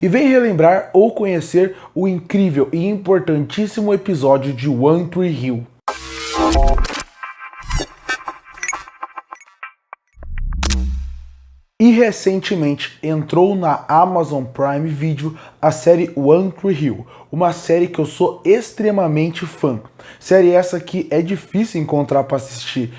e vem relembrar ou conhecer o incrível e importantíssimo episódio de One Tree Hill. E recentemente entrou na Amazon Prime Video a série One Tree Hill, uma série que eu sou extremamente fã. Série essa que é difícil encontrar para assistir,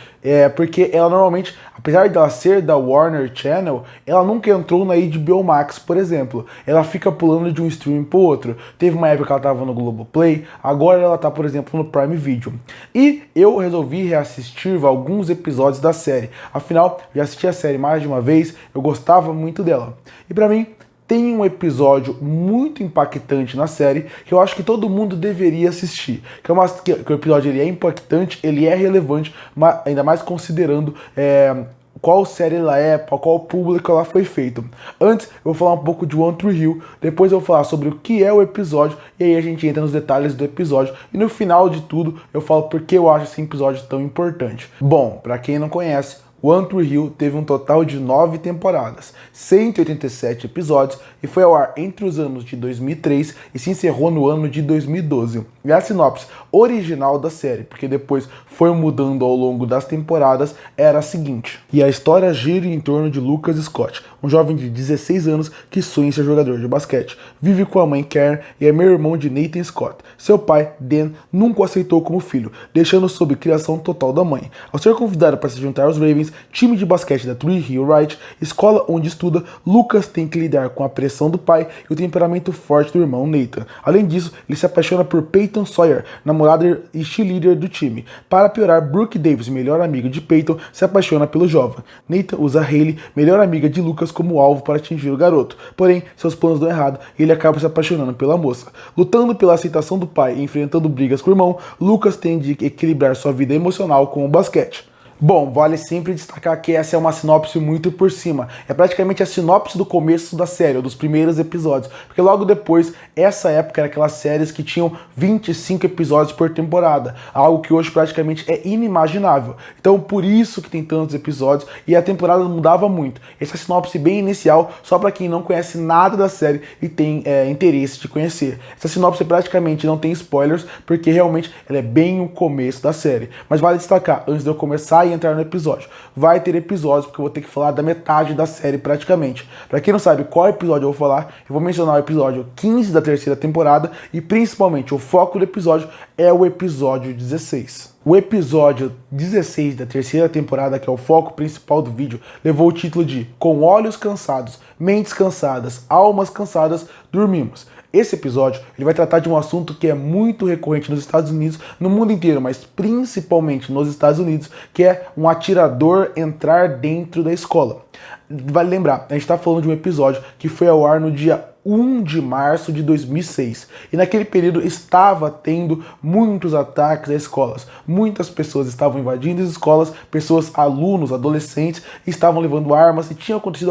porque ela normalmente, apesar dela ser da Warner Channel, ela nunca entrou na HBO Max, por exemplo. Ela fica pulando de um streaming para o outro. Teve uma época que ela estava no Globoplay, agora ela está, por exemplo, no Prime Video. E eu resolvi reassistir alguns episódios da série. Afinal, já assisti a série mais de uma vez, eu gostava muito dela. E para mim, tem um episódio muito impactante na série que eu acho que todo mundo deveria assistir. Que o episódio ele é impactante, ele é relevante, mas ainda mais considerando qual série ela é, para qual público ela foi feita. Antes, eu vou falar um pouco de One Tree Hill, depois eu vou falar sobre o que é o episódio, e aí a gente entra nos detalhes do episódio, e no final de tudo, eu falo por que eu acho esse episódio tão importante. Bom, para quem não conhece, One Tree Hill teve um total de 9 temporadas, 187 episódios e foi ao ar entre os anos de 2003 e se encerrou no ano de 2012. E a sinopse original da série, porque depois foi mudando ao longo das temporadas, era a seguinte. E a história gira em torno de Lucas Scott, um jovem de 16 anos que sonha em ser jogador de basquete. Vive com a mãe Karen e é meio-irmão de Nathan Scott. Seu pai, Dan, nunca o aceitou como filho, deixando sob criação total da mãe. Ao ser convidado para se juntar aos Ravens, time de basquete da Tree Hill Right, escola onde estuda, Lucas tem que lidar com a pressão do pai e o temperamento forte do irmão Nathan. Além disso, ele se apaixona por Peyton Sawyer, namorada e cheerleader do time. Para piorar, Brooke Davis, melhor amiga de Peyton, se apaixona pelo jovem. Nathan usa Hayley, melhor amiga de Lucas, como alvo para atingir o garoto. Porém, seus planos dão errado e ele acaba se apaixonando pela moça. Lutando pela aceitação do pai e enfrentando brigas com o irmão, Lucas tem de equilibrar sua vida emocional com o basquete. Bom, vale sempre destacar que essa é uma sinopse muito por cima. É praticamente a sinopse do começo da série, ou dos primeiros episódios. Porque logo depois, essa época era aquelas séries que tinham 25 episódios por temporada. Algo que hoje praticamente é inimaginável. Então por isso que tem tantos episódios e a temporada mudava muito. Essa sinopse bem inicial, só para quem não conhece nada da série e tem interesse de conhecer. Essa sinopse praticamente não tem spoilers, porque realmente ela é bem o começo da série. Mas vale destacar, antes de eu começar e entrar no episódio, vai ter episódios porque eu vou ter que falar da metade da série praticamente. Pra quem não sabe qual episódio eu vou falar, eu vou mencionar o episódio 15 da terceira temporada e principalmente o foco do episódio é o episódio 16. O episódio 16 da terceira temporada, que é o foco principal do vídeo, levou o título de Com Olhos Cansados, Mentes Cansadas, Almas Cansadas, Dormimos. Esse episódio ele vai tratar de um assunto que é muito recorrente nos Estados Unidos, no mundo inteiro, mas principalmente nos Estados Unidos, que é um atirador entrar dentro da escola. Vale lembrar, a gente está falando de um episódio que foi ao ar no dia 1 de março de 2006. E naquele período estava tendo muitos ataques a escolas. Muitas pessoas estavam invadindo as escolas, pessoas, alunos, adolescentes, estavam levando armas e tinham acontecido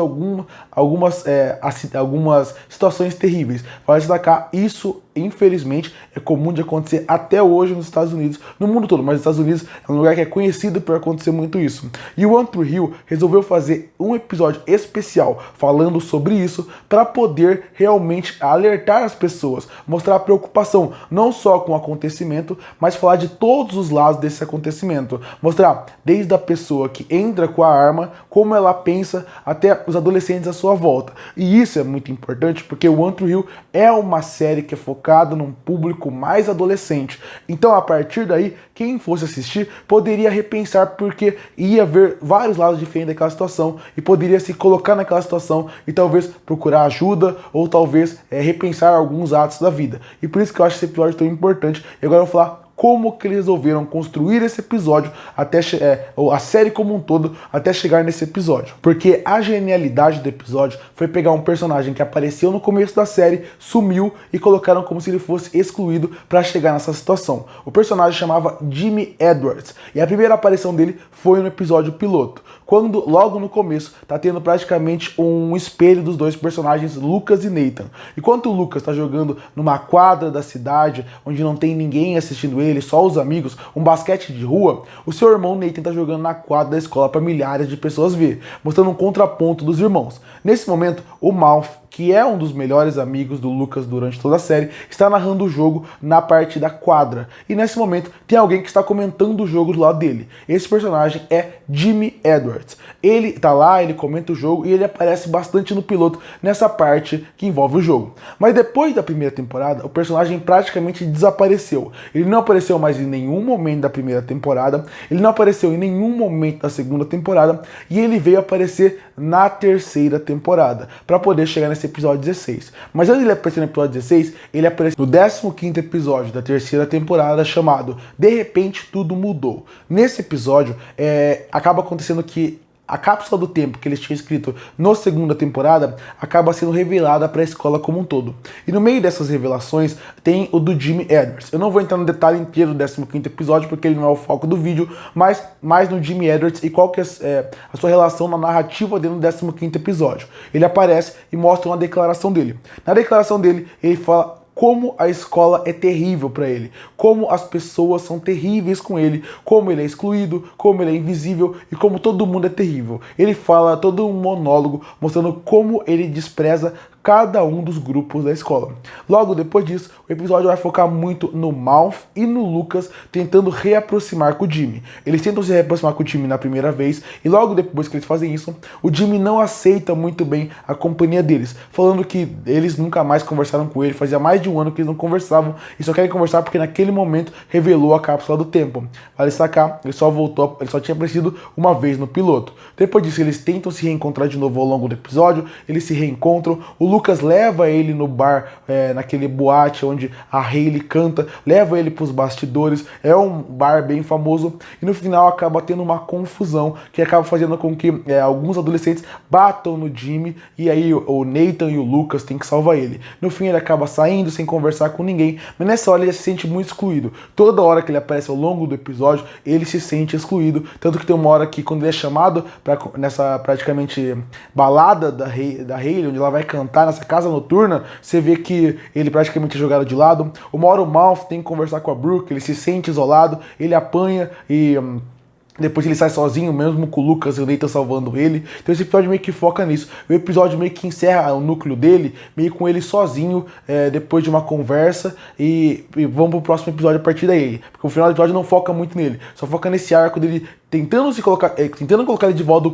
algumas situações terríveis. Vale destacar, isso infelizmente é comum de acontecer até hoje nos Estados Unidos, no mundo todo, mas nos Estados Unidos é um lugar que é conhecido por acontecer muito isso. E o One Tree Hill resolveu fazer um episódio especial falando sobre isso para poder realmente alertar as pessoas, mostrar a preocupação não só com o acontecimento, mas falar de todos os lados desse acontecimento, mostrar desde a pessoa que entra com a arma, como ela pensa, até os adolescentes à sua volta. E isso é muito importante porque o One Tree Hill é uma série que é focada num público mais adolescente. Então, a partir daí, quem fosse assistir poderia repensar, porque ia ver vários lados diferentes daquela situação e poderia se colocar naquela situação e talvez procurar ajuda ou talvez repensar alguns atos da vida. E por isso que eu acho esse episódio tão importante. E agora eu vou falar como que eles resolveram construir esse episódio, a série como um todo, até chegar nesse episódio. Porque a genialidade do episódio foi pegar um personagem que apareceu no começo da série, sumiu e colocaram como se ele fosse excluído para chegar nessa situação. O personagem chamava Jimmy Edwards e a primeira aparição dele foi no episódio piloto, quando logo no começo tá tendo praticamente um espelho dos dois personagens, Lucas e Nathan. Enquanto o Lucas tá jogando numa quadra da cidade, onde não tem ninguém assistindo ele, só os amigos, um basquete de rua, o seu irmão Nathan tá jogando na quadra da escola para milhares de pessoas ver, mostrando um contraponto dos irmãos. Nesse momento, o Mouth, que é um dos melhores amigos do Lucas durante toda a série, está narrando o jogo na parte da quadra. E nesse momento tem alguém que está comentando o jogo do lado dele. Esse personagem é Jimmy Edwards. Ele tá lá, ele comenta o jogo e ele aparece bastante no piloto nessa parte que envolve o jogo. Mas depois da primeira temporada, o personagem praticamente desapareceu. Ele não apareceu mais em nenhum momento da primeira temporada, ele não apareceu em nenhum momento da segunda temporada e ele veio aparecer na terceira temporada, para poder chegar nesse episódio 16. Mas antes de ele aparecer no episódio 16, ele aparece no 15º episódio da terceira temporada, chamado De Repente Tudo Mudou. Nesse episódio, acaba acontecendo que a cápsula do tempo que eles tinham escrito na segunda temporada acaba sendo revelada para a escola como um todo. E no meio dessas revelações tem o do Jimmy Edwards. Eu não vou entrar no detalhe inteiro do 15º episódio porque ele não é o foco do vídeo, mas mais no Jimmy Edwards e qual que é a sua relação na narrativa dele no 15º episódio. Ele aparece e mostra uma declaração dele. Na declaração dele, ele fala como a escola é terrível para ele, como as pessoas são terríveis com ele, como ele é excluído, como ele é invisível e como todo mundo é terrível. Ele fala todo um monólogo mostrando como ele despreza cada um dos grupos da escola. Logo depois disso, o episódio vai focar muito no Mouth e no Lucas tentando reaproximar com o Jimmy. Eles tentam se reaproximar com o Jimmy na primeira vez e logo depois que eles fazem isso, o Jimmy não aceita muito bem a companhia deles, falando que eles nunca mais conversaram com ele, fazia mais de um ano que eles não conversavam e só querem conversar porque naquele momento revelou a cápsula do tempo. Vale destacar, ele só tinha aparecido uma vez no piloto. Depois disso, eles tentam se reencontrar de novo ao longo do episódio, eles se reencontram, o Lucas leva ele no bar, naquele boate onde a Hayley canta, leva ele para os bastidores, é um bar bem famoso e no final acaba tendo uma confusão que acaba fazendo com que alguns adolescentes batam no Jimmy e aí o Nathan e o Lucas têm que salvar ele. No fim ele acaba saindo sem conversar com ninguém, mas nessa hora ele se sente muito excluído. Toda hora que ele aparece ao longo do episódio, ele se sente excluído, tanto que tem uma hora que quando ele é chamado nessa praticamente balada da Hayley, onde ela vai cantar nessa casa noturna, você vê que ele praticamente é jogado de lado. Uma hora o Mouth tem que conversar com a Brooke, ele se sente isolado, ele apanha e depois ele sai sozinho, mesmo com o Lucas e o Nathan salvando ele. Então esse episódio meio que foca nisso. O episódio meio que encerra o núcleo dele, meio com ele sozinho, depois de uma conversa, e vamos pro próximo episódio a partir daí. Porque o final do episódio não foca muito nele, só foca nesse arco dele tentando colocar ele de volta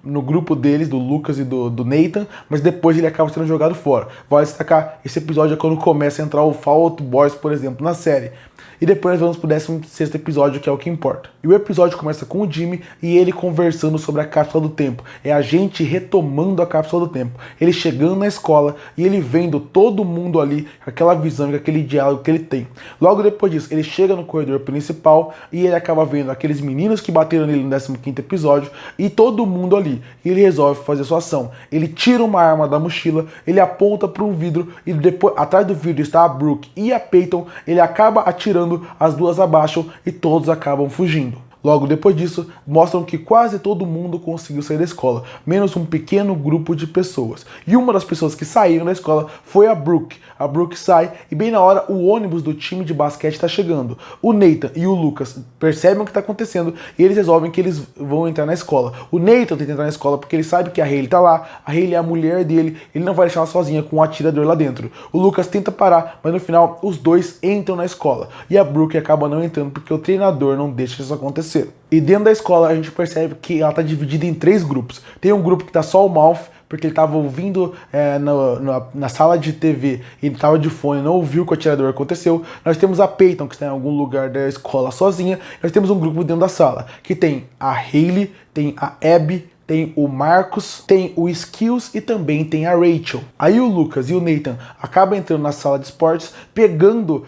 no grupo deles, do Lucas e do Nathan, mas depois ele acaba sendo jogado fora. Vale destacar, esse episódio é quando começa a entrar o Fall Out Boys, por exemplo, na série. E depois vamos pro 16º episódio, que é o que importa. E o episódio começa com o Jimmy e ele conversando sobre a cápsula do tempo. É a gente retomando a cápsula do tempo. Ele chegando na escola e ele vendo todo mundo ali, aquela visão, aquele diálogo que ele tem. Logo depois disso, ele chega no corredor principal e ele acaba vendo aqueles meninos que bateram nele no 15º episódio e todo mundo ali. E ele resolve fazer sua ação. Ele tira uma arma da mochila, ele aponta para um vidro e depois, atrás do vidro está a Brooke e a Peyton. Ele acaba atirando, as duas abaixam e todos acabam fugindo. Logo depois disso, mostram que quase todo mundo conseguiu sair da escola, menos um pequeno grupo de pessoas. E uma das pessoas que saíram da escola foi a Brooke. A Brooke sai e bem na hora o ônibus do time de basquete está chegando. O Nathan e o Lucas percebem o que está acontecendo e eles resolvem que eles vão entrar na escola. O Nathan tenta entrar na escola porque ele sabe que a Hayley está lá, a Hayley é a mulher dele, ele não vai deixar ela sozinha com um atirador lá dentro. O Lucas tenta parar, mas no final os dois entram na escola. E a Brooke acaba não entrando porque o treinador não deixa isso acontecer. E dentro da escola a gente percebe que ela está dividida em 3 grupos. Tem um grupo que está só o Mouth, porque ele estava ouvindo na sala de TV, ele estava de fone, não ouviu o que o atirador aconteceu. Nós temos a Peyton, que está em algum lugar da escola sozinha. Nós temos um grupo dentro da sala, que tem a Hayley, tem a Abby, tem o Marcus, tem o Skills e também tem a Rachel. Aí o Lucas e o Nathan acabam entrando na sala de esportes, pegando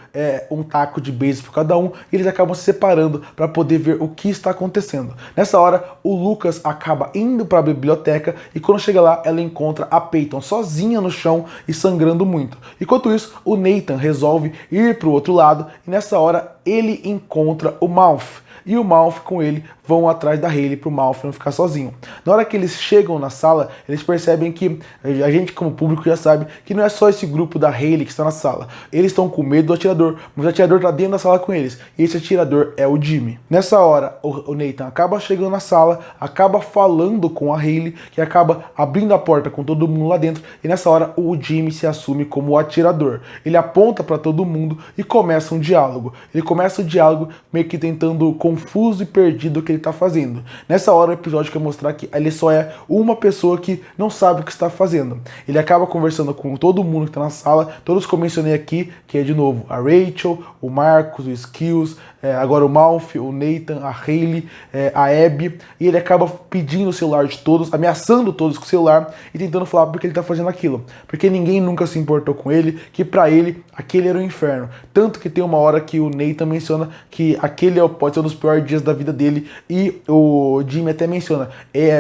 um taco de beisebol para cada um, e eles acabam se separando para poder ver o que está acontecendo. Nessa hora, o Lucas acaba indo para a biblioteca e quando chega lá, ela encontra a Peyton sozinha no chão e sangrando muito. Enquanto isso, o Nathan resolve ir para o outro lado e nessa hora ele encontra o Mouth. E o Mouth com ele vão atrás da Hailey pro Malfoy não ficar sozinho. Na hora que eles chegam na sala, eles percebem que a gente como público já sabe que não é só esse grupo da Hailey que está na sala. Eles estão com medo do atirador, mas o atirador tá dentro da sala com eles, e esse atirador é o Jimmy. Nessa hora, o Nathan acaba chegando na sala, acaba falando com a Hailey, que acaba abrindo a porta com todo mundo lá dentro, e nessa hora o Jimmy se assume como o atirador. Ele aponta para todo mundo e começa um diálogo. Ele começa o diálogo meio que tentando confuso e perdido o que ele tá fazendo. Nessa hora o episódio quer mostrar que ele só é uma pessoa que não sabe o que está fazendo. Ele acaba conversando com todo mundo que tá na sala, todos que eu mencionei aqui, que é de novo a Rachel, o Marcus, o Skills, agora o Malfoy, o Nathan, a Hailey, a Abby, e ele acaba pedindo o celular de todos, ameaçando todos com o celular e tentando falar porque ele tá fazendo aquilo. Porque ninguém nunca se importou com ele, que pra ele aquele era o inferno. Tanto que tem uma hora que o Nathan menciona que aquele pode ser um dos piores dias da vida dele, e o Jimmy até menciona,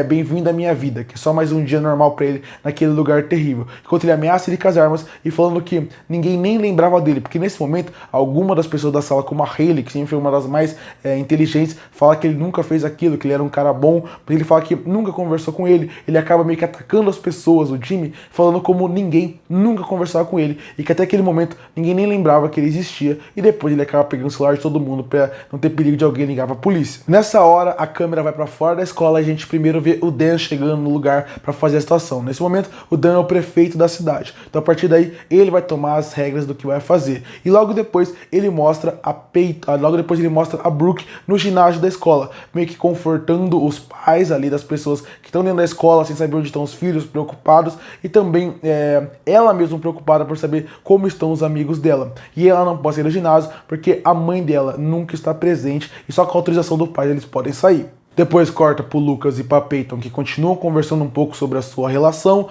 bem-vindo à minha vida, que é só mais um dia normal pra ele naquele lugar terrível. Enquanto ele ameaça ele com as armas e falando que ninguém nem lembrava dele, porque nesse momento alguma das pessoas da sala, como a Hailey, que sempre foi uma das mais inteligentes, fala que ele nunca fez aquilo, que ele era um cara bom, porque ele fala que nunca conversou com ele. Ele acaba meio que atacando as pessoas, o Jimmy, falando como ninguém nunca conversava com ele, e que até aquele momento ninguém nem lembrava que ele existia, e depois ele acaba pegando o celular de todo mundo pra não ter perigo de alguém ligar pra polícia. Nessa hora, a câmera vai pra fora da escola e a gente primeiro vê o Dan chegando no lugar pra fazer a situação. Nesse momento, o Dan é o prefeito da cidade, então a partir daí ele vai tomar as regras do que vai fazer, e logo depois ele mostra a Brooke no ginásio da escola, meio que confortando os pais ali das pessoas que estão dentro da escola sem saber onde estão os filhos, preocupados, e também ela mesma preocupada por saber como estão os amigos dela. E ela não pode sair do ginásio porque a mãe dela nunca está presente e só com a autorização do pai eles podem sair. Depois corta pro Lucas e pra Peyton, que continuam conversando um pouco sobre a sua relação,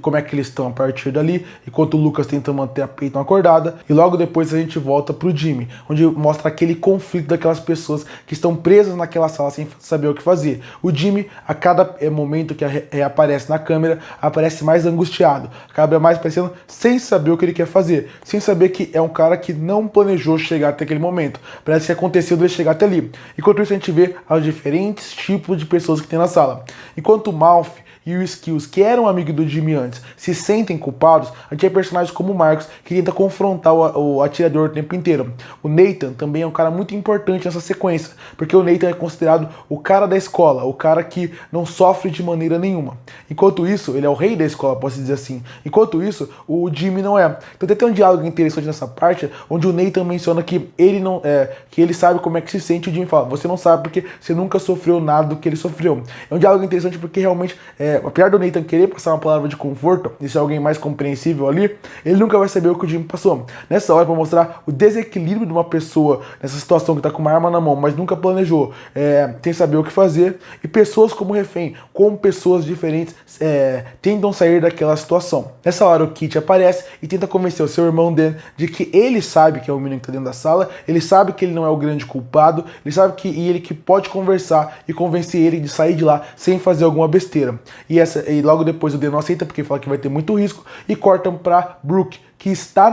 como é que eles estão a partir dali, enquanto o Lucas tenta manter a Peyton acordada. E logo depois a gente volta pro Jimmy, onde mostra aquele conflito daquelas pessoas que estão presas naquela sala sem saber o que fazer. O Jimmy, a cada momento que aparece na câmera, aparece mais angustiado, acaba mais parecendo sem saber o que ele quer fazer, sem saber que é um cara que não planejou chegar até aquele momento. Parece que aconteceu dele chegar até ali. Enquanto isso a gente vê as diferentes tipos de pessoas que tem na sala. Enquanto o Malfoy e o Skills, que eram amigos do Jimmy antes, se sentem culpados, a gente tem personagens como o Marcus, que tenta confrontar o atirador o tempo inteiro. O Nathan também é um cara muito importante nessa sequência, porque o Nathan é considerado o cara da escola, o cara que não sofre de maneira nenhuma. Enquanto isso, ele é o rei da escola, posso dizer assim. Enquanto isso, o Jimmy não é. Então tem um diálogo interessante nessa parte, onde o Nathan menciona que ele não que ele sabe como é que se sente, e o Jimmy fala, você não sabe porque você nunca sofreu nada do que ele sofreu. É um diálogo interessante porque realmente apesar do Nathan querer passar uma palavra de conforto e ser alguém mais compreensível ali, ele nunca vai saber o que o Jimmy passou. Nessa hora, para mostrar o desequilíbrio de uma pessoa nessa situação que tá com uma arma na mão, mas nunca planejou, sem saber o que fazer, e pessoas como refém, como pessoas diferentes tentam sair daquela situação. Nessa hora, o Kit aparece e tenta convencer o seu irmão Dan de que ele sabe que é o menino que tá dentro da sala, ele sabe que ele não é o grande culpado, ele sabe que ele que pode conversar e convencer ele de sair de lá sem fazer alguma besteira. E logo depois o Dan não aceita porque fala que vai ter muito risco, e cortam pra Brooke, que está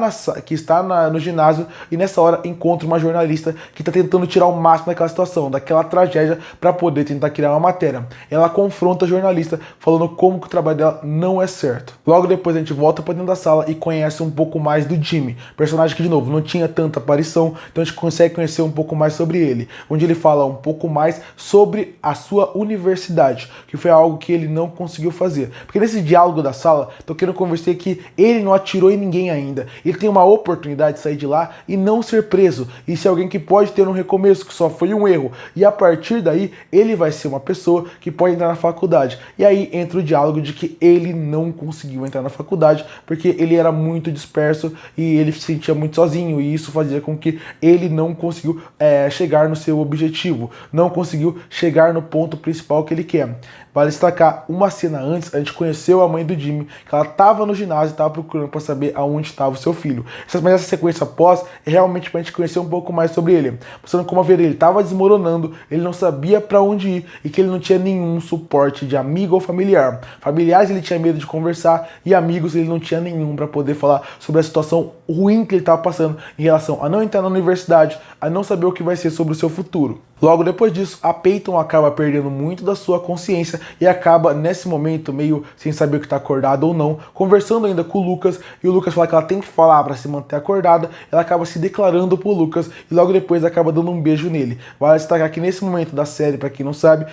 no ginásio, e nessa hora encontra uma jornalista que está tentando tirar o máximo daquela situação, daquela tragédia, para poder tentar criar uma matéria. Ela confronta a jornalista, falando como que o trabalho dela não é certo. Logo depois a gente volta para dentro da sala e conhece um pouco mais do Jimmy, personagem que, de novo, não tinha tanta aparição, então a gente consegue conhecer um pouco mais sobre ele, onde ele fala um pouco mais sobre a sua universidade, que foi algo que ele não conseguiu fazer. Porque nesse diálogo da sala, tô querendo conversar que ele não atirou em ninguém ainda. Ele tem uma oportunidade de sair de lá e não ser preso, e ser alguém que pode ter um recomeço, que só foi um erro, e a partir daí ele vai ser uma pessoa que pode entrar na faculdade. E aí entra o diálogo de que ele não conseguiu entrar na faculdade porque ele era muito disperso e ele se sentia muito sozinho, e isso fazia com que ele não conseguiu chegar no seu objetivo, não conseguiu chegar no ponto principal que ele quer. Vale destacar, uma cena antes, a gente conheceu a mãe do Jimmy, que ela estava no ginásio e estava procurando para saber aonde estava o seu filho. Mas essa sequência após é realmente para a gente conhecer um pouco mais sobre ele, mostrando como a vida dele estava desmoronando, ele não sabia para onde ir e que ele não tinha nenhum suporte de amigo ou familiar. Familiares ele tinha medo de conversar, e amigos ele não tinha nenhum para poder falar sobre a situação ruim que ele estava passando em relação a não entrar na universidade, a não saber o que vai ser sobre o seu futuro. Logo depois disso, a Peyton acaba perdendo muito da sua consciência e acaba, nesse momento, meio sem saber o que está acordada ou não, conversando ainda com o Lucas, e o Lucas fala que ela tem que falar para se manter acordada, ela acaba se declarando pro Lucas e logo depois acaba dando um beijo nele. Vale destacar que nesse momento da série, para quem não sabe,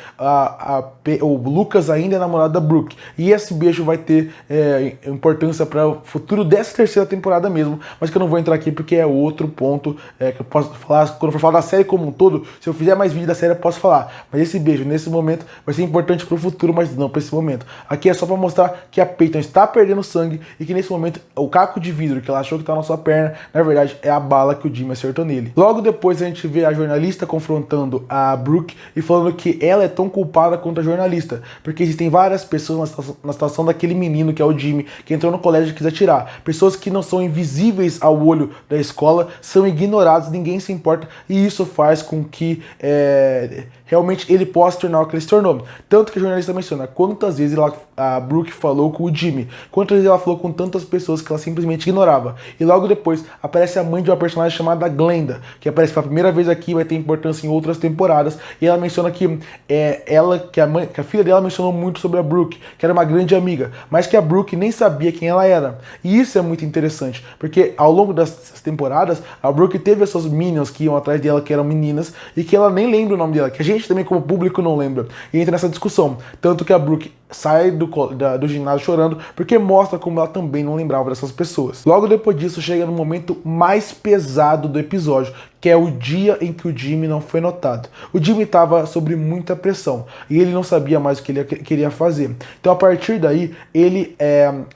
o Lucas ainda é namorado da Brooke, e esse beijo vai ter importância para o futuro dessa terceira temporada mesmo, mas que eu não vou entrar aqui porque é outro ponto que eu posso falar, quando eu for falar da série como um todo, se eu fizer mais vídeo da série eu posso falar, mas esse beijo nesse momento vai ser importante pro futuro, mas não para esse momento. Aqui é só para mostrar que a Peyton está perdendo sangue e que nesse momento o caco de vidro que ela achou que tá na sua perna, na verdade é a bala que o Jimmy acertou nele. Logo depois a gente vê a jornalista confrontando a Brooke e falando que ela é tão culpada quanto a jornalista, porque existem várias pessoas na situação daquele menino que é o Jimmy, que entrou no colégio e quis atirar. Pessoas que não são invisíveis ao olho da escola, são ignoradas, ninguém se importa, e isso faz com que realmente ele possa se tornar o que ele se tornou. Tanto que a jornalista menciona quantas vezes a Brooke falou com o Jimmy, quantas vezes ela falou com tantas pessoas que ela simplesmente ignorava. E logo depois aparece a mãe de uma personagem chamada Glenda, que aparece pela primeira vez aqui, vai ter importância em outras temporadas, e ela menciona que que a filha dela mencionou muito sobre a Brooke, que era uma grande amiga, mas que a Brooke nem sabia quem ela era. E isso é muito interessante, porque ao longo das temporadas, a Brooke teve essas minions que iam atrás dela, que eram meninas, e que ela nem lembra o nome dela, que a gente também como público não lembra, e entra nessa discussão. Tanto que a Brooke sai do ginásio chorando, porque mostra como ela também não lembrava dessas pessoas. Logo depois disso, chega no momento mais pesado do episódio, que é o dia em que o Jimmy não foi notado. O Jimmy estava sob muita pressão, e ele não sabia mais o que ele queria fazer. Então a partir daí, ele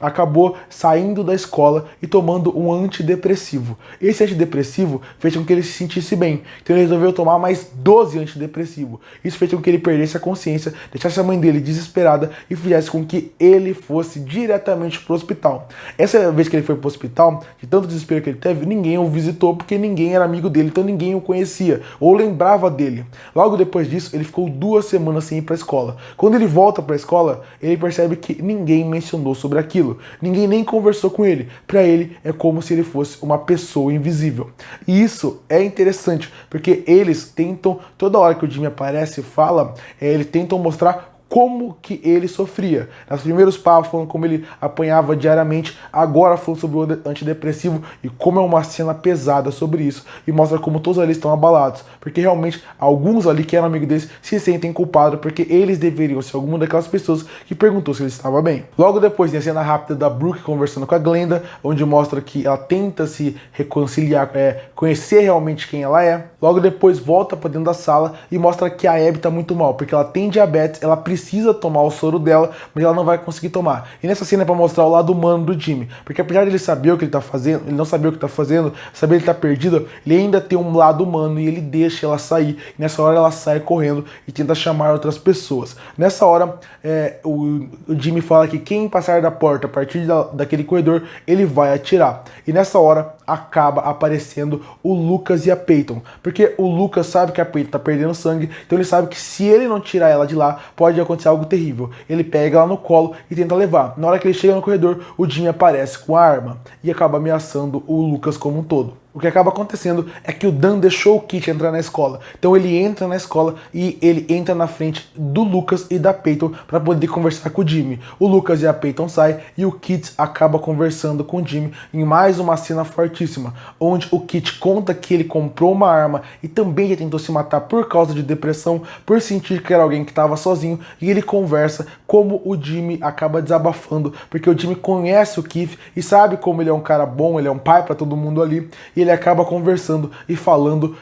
acabou saindo da escola e tomando um antidepressivo. Esse antidepressivo fez com que ele se sentisse bem, então ele resolveu tomar mais 12 antidepressivos. Isso fez com que ele perdesse a consciência, deixasse a mãe dele desesperada e fizesse com que ele fosse diretamente pro hospital. Essa vez que ele foi pro hospital, de tanto desespero que ele teve, ninguém o visitou porque ninguém era amigo dele, então ninguém o conhecia ou lembrava dele. Logo depois disso, ele ficou 2 semanas sem ir pra escola. Quando ele volta pra escola, ele percebe que ninguém mencionou sobre aquilo, ninguém nem conversou com ele. Pra ele, é como se ele fosse uma pessoa invisível. E isso é interessante, porque eles tentam, toda hora que o Jimmy aparece e fala, eles tentam mostrar como que ele sofria. Nos primeiros papos falando como ele apanhava diariamente, agora falando sobre o antidepressivo e como é uma cena pesada sobre isso, e mostra como todos ali estão abalados, porque realmente alguns ali que eram amigos deles se sentem culpados, porque eles deveriam ser alguma daquelas pessoas que perguntou se ele estava bem. Logo depois tem a cena rápida da Brooke conversando com a Glenda, onde mostra que ela tenta se reconciliar, conhecer realmente quem ela é. Logo depois volta para dentro da sala e mostra que a Abby tá muito mal, porque ela tem diabetes, ela precisa tomar o soro dela, mas ela não vai conseguir tomar. E nessa cena é para mostrar o lado humano do Jimmy, porque apesar de ele saber o que ele tá fazendo, ele não saber o que tá fazendo, saber que ele tá perdido, ele ainda tem um lado humano e ele deixa ela sair. E nessa hora ela sai correndo e tenta chamar outras pessoas. Nessa hora, o Jimmy fala que quem passar da porta a partir daquele corredor, ele vai atirar. E nessa hora acaba aparecendo o Lucas e a Peyton, porque o Lucas sabe que a Peyton tá perdendo sangue, então ele sabe que se ele não tirar ela de lá, pode acontecer algo terrível. Ele pega ela no colo e tenta levar. Na hora que ele chega no corredor, o Jimmy aparece com a arma e acaba ameaçando o Lucas como um todo. O que acaba acontecendo é que o Dan deixou o Kit entrar na escola. Então ele entra na escola e ele entra na frente do Lucas e da Peyton para poder conversar com o Jimmy. O Lucas e a Peyton saem e o Kit acaba conversando com o Jimmy em mais uma cena fortíssima, onde o Kit conta que ele comprou uma arma e também já tentou se matar por causa de depressão, por sentir que era alguém que estava sozinho, e ele conversa como o Jimmy acaba desabafando, porque o Jimmy conhece o Keith e sabe como ele é um cara bom, ele é um pai para todo mundo ali, e ele acaba conversando e falando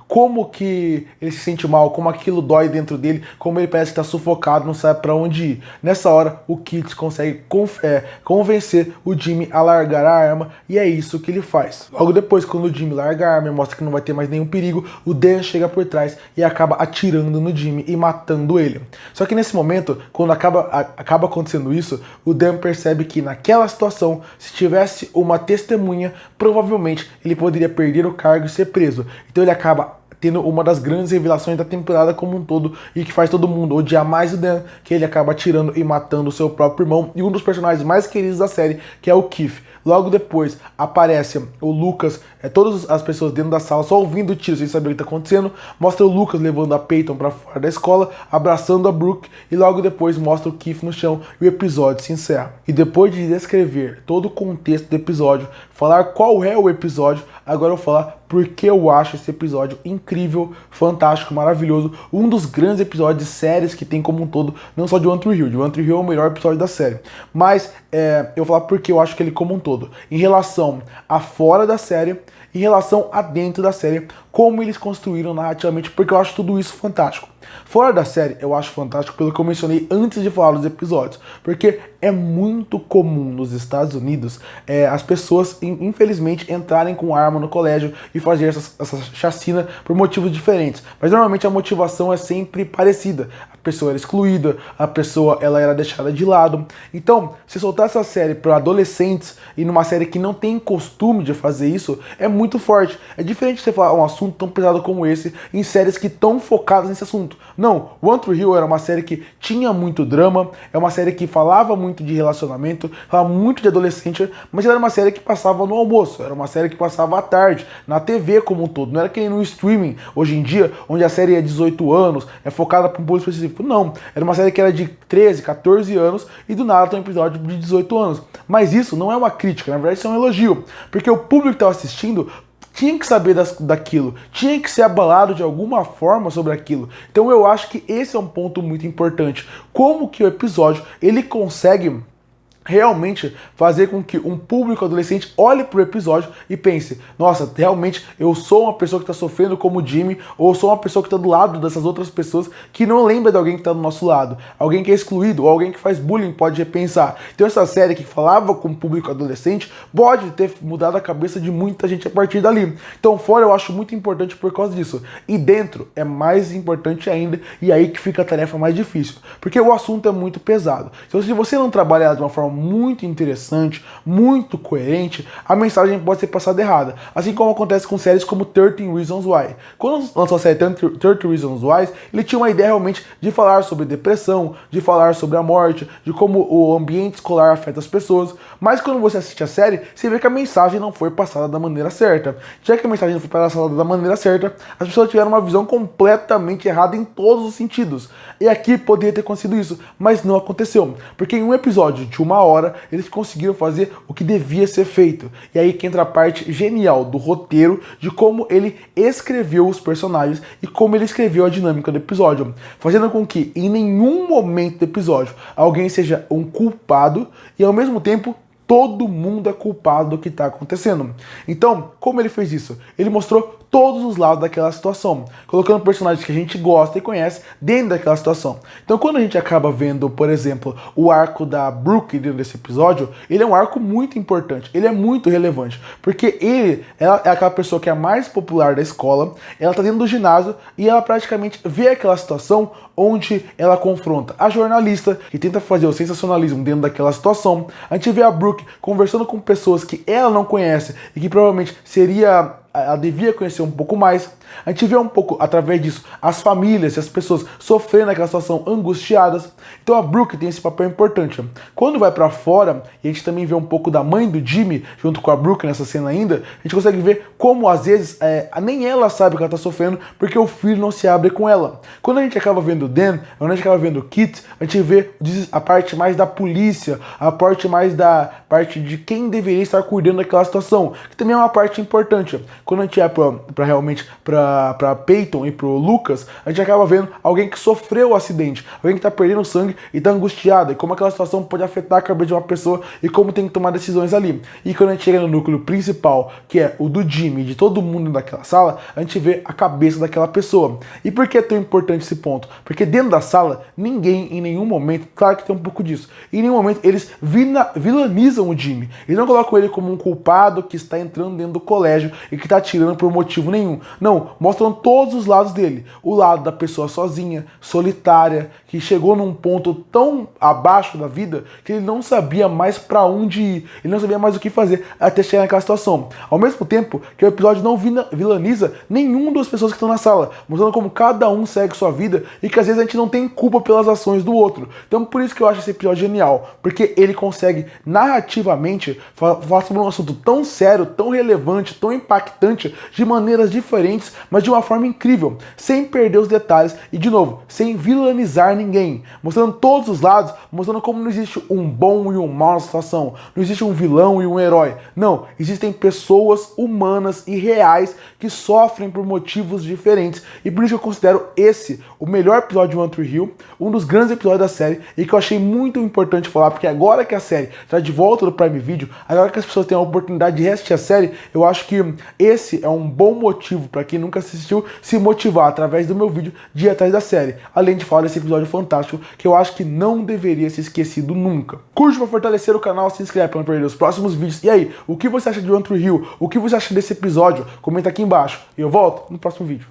como que ele se sente mal, como aquilo dói dentro dele, como ele parece que está sufocado, não sabe para onde ir. Nessa hora, o Kit consegue convencer o Jimmy a largar a arma, e é isso que ele faz. Logo depois, quando o Jimmy larga a arma e mostra que não vai ter mais nenhum perigo, o Dan chega por trás e acaba atirando no Jimmy e matando ele. Só que nesse momento, quando acaba acontecendo isso, o Dan percebe que naquela situação, se tivesse uma testemunha, provavelmente ele poderia perder o cargo e ser preso. Então ele acaba tendo uma das grandes revelações da temporada como um todo, e que faz todo mundo odiar mais o Dan, que ele acaba atirando e matando o seu próprio irmão e um dos personagens mais queridos da série, que é o Keith. Logo depois aparece o Lucas, todas as pessoas dentro da sala só ouvindo o tiro sem saber o que está acontecendo. Mostra o Lucas levando a Peyton para fora da escola, abraçando a Brooke, e logo depois mostra o Keith no chão e o episódio se encerra. E depois de descrever todo o contexto do episódio, falar qual é o episódio, agora eu vou falar porque eu acho esse episódio incrível, fantástico, maravilhoso, um dos grandes episódios de séries que tem como um todo, não só de One Tree Hill. De One Tree Hill é o melhor episódio da série, mas eu vou falar porque eu acho que ele como um todo, em relação a fora da série, em relação a dentro da série, como eles construíram narrativamente, porque eu acho tudo isso fantástico. Fora da série, eu acho fantástico pelo que eu mencionei antes de falar dos episódios, porque é muito comum nos Estados Unidos as pessoas, infelizmente, entrarem com arma no colégio e fazer essa chacina por motivos diferentes. Mas normalmente a motivação é sempre parecida. A pessoa era excluída, a pessoa ela era deixada de lado. Então, se soltar essa série para adolescentes e numa série que não tem costume de fazer isso, é muito forte. É diferente de você falar um assunto tão pesado como esse em séries que estão focadas nesse assunto. Não, One Tree Hill era uma série que tinha muito drama, é uma série que falava muito de relacionamento, falava muito de adolescente, mas ela era uma série que passava no almoço, era uma série que passava à tarde, na TV como um todo. Não era que nem no streaming, hoje em dia, onde a série é 18 anos, é focada para um público específico. Não, era uma série que era de 13, 14 anos e do nada tem um episódio de 18 anos. Mas isso não é uma crítica, na verdade isso é um elogio, porque o público que estava assistindo tinha que saber daquilo, tinha que ser abalado de alguma forma sobre aquilo. Então eu acho que esse é um ponto muito importante. Como que o episódio ele consegue realmente fazer com que um público adolescente olhe pro episódio e pense, nossa, realmente eu sou uma pessoa que está sofrendo como o Jimmy, ou sou uma pessoa que está do lado dessas outras pessoas que não lembra de alguém que está do nosso lado, alguém que é excluído, ou alguém que faz bullying pode repensar. Então essa série que falava com o público adolescente pode ter mudado a cabeça de muita gente a partir dali. Então fora eu acho muito importante por causa disso. E dentro é mais importante ainda, e aí que fica a tarefa mais difícil, porque o assunto é muito pesado. Então se você não trabalhar de uma forma muito interessante, muito coerente, a mensagem pode ser passada errada. Assim como acontece com séries como 13 Reasons Why. Quando lançou a série 13 Reasons Why, ele tinha uma ideia realmente de falar sobre depressão, de falar sobre a morte, de como o ambiente escolar afeta as pessoas, mas quando você assiste a série, você vê que a mensagem não foi passada da maneira certa. Já que a mensagem não foi passada da maneira certa, as pessoas tiveram uma visão completamente errada em todos os sentidos. E aqui poderia ter acontecido isso, mas não aconteceu. Porque em um episódio de 1 hora, eles conseguiram fazer o que devia ser feito. E aí que entra a parte genial do roteiro, de como ele escreveu os personagens e como ele escreveu a dinâmica do episódio, fazendo com que em nenhum momento do episódio alguém seja um culpado e ao mesmo tempo todo mundo é culpado do que está acontecendo. Então, como ele fez isso? Ele mostrou todos os lados daquela situação, colocando personagens que a gente gosta e conhece dentro daquela situação. Então, quando a gente acaba vendo, por exemplo, o arco da Brooke dentro desse episódio, ele é um arco muito importante, ele é muito relevante, porque ela é aquela pessoa que é a mais popular da escola, ela está dentro do ginásio e ela praticamente vê aquela situação onde ela confronta a jornalista que tenta fazer o sensacionalismo dentro daquela situação. A gente vê a Brooke conversando com pessoas que ela não conhece e que provavelmente ela devia conhecer um pouco mais. A gente vê um pouco, através disso, as famílias e as pessoas sofrendo aquela situação, angustiadas. Então a Brooke tem esse papel importante. Quando vai pra fora, e a gente também vê um pouco da mãe do Jimmy, junto com a Brooke nessa cena ainda, a gente consegue ver como, às vezes, nem ela sabe que ela tá sofrendo, porque o filho não se abre com ela. Quando a gente acaba vendo o Dan, quando a gente acaba vendo o Kit, a gente vê a parte mais da polícia, a parte mais da parte de quem deveria estar cuidando daquela situação, que também é uma parte importante. Quando a gente é pra Peyton e pro Lucas, a gente acaba vendo alguém que sofreu o acidente, alguém que tá perdendo sangue e tá angustiado, e como aquela situação pode afetar a cabeça de uma pessoa e como tem que tomar decisões ali. E quando a gente chega no núcleo principal, que é o do Jimmy, de todo mundo daquela sala, a gente vê a cabeça daquela pessoa. E por que é tão importante esse ponto? Porque dentro da sala, ninguém em nenhum momento, claro que tem um pouco disso, em nenhum momento eles vilanizam o Jimmy. Eles não colocam ele como um culpado que está entrando dentro do colégio e que está tá atirando por motivo nenhum. Não, mostram todos os lados dele. O lado da pessoa sozinha, solitária, que chegou num ponto tão abaixo da vida que ele não sabia mais pra onde ir, ele não sabia mais o que fazer até chegar naquela situação. Ao mesmo tempo que o episódio não vilaniza nenhuma das pessoas que estão na sala, mostrando como cada um segue sua vida e que às vezes a gente não tem culpa pelas ações do outro. Então por isso que eu acho esse episódio genial, porque ele consegue narrativamente falar sobre um assunto tão sério, tão relevante, tão impactante, de maneiras diferentes, mas de uma forma incrível, sem perder os detalhes e, de novo, sem vilanizar ninguém, mostrando todos os lados, mostrando como não existe um bom e um mau na situação, não existe um vilão e um herói. Não, existem pessoas humanas e reais que sofrem por motivos diferentes, e por isso eu considero esse o melhor episódio de One Tree Hill, um dos grandes episódios da série, e que eu achei muito importante falar, porque agora que a série está de volta do Prime Video, agora que as pessoas têm a oportunidade de reassistir a série, eu acho que esse é um bom motivo para quem nunca assistiu se motivar através do meu vídeo de ir atrás da série, além de falar desse episódio fantástico que eu acho que não deveria ser esquecido nunca. Curte para fortalecer o canal, se inscreve para não perder os próximos vídeos. E aí, o que você acha de One Tree Hill? O que você acha desse episódio? Comenta aqui embaixo e eu volto no próximo vídeo.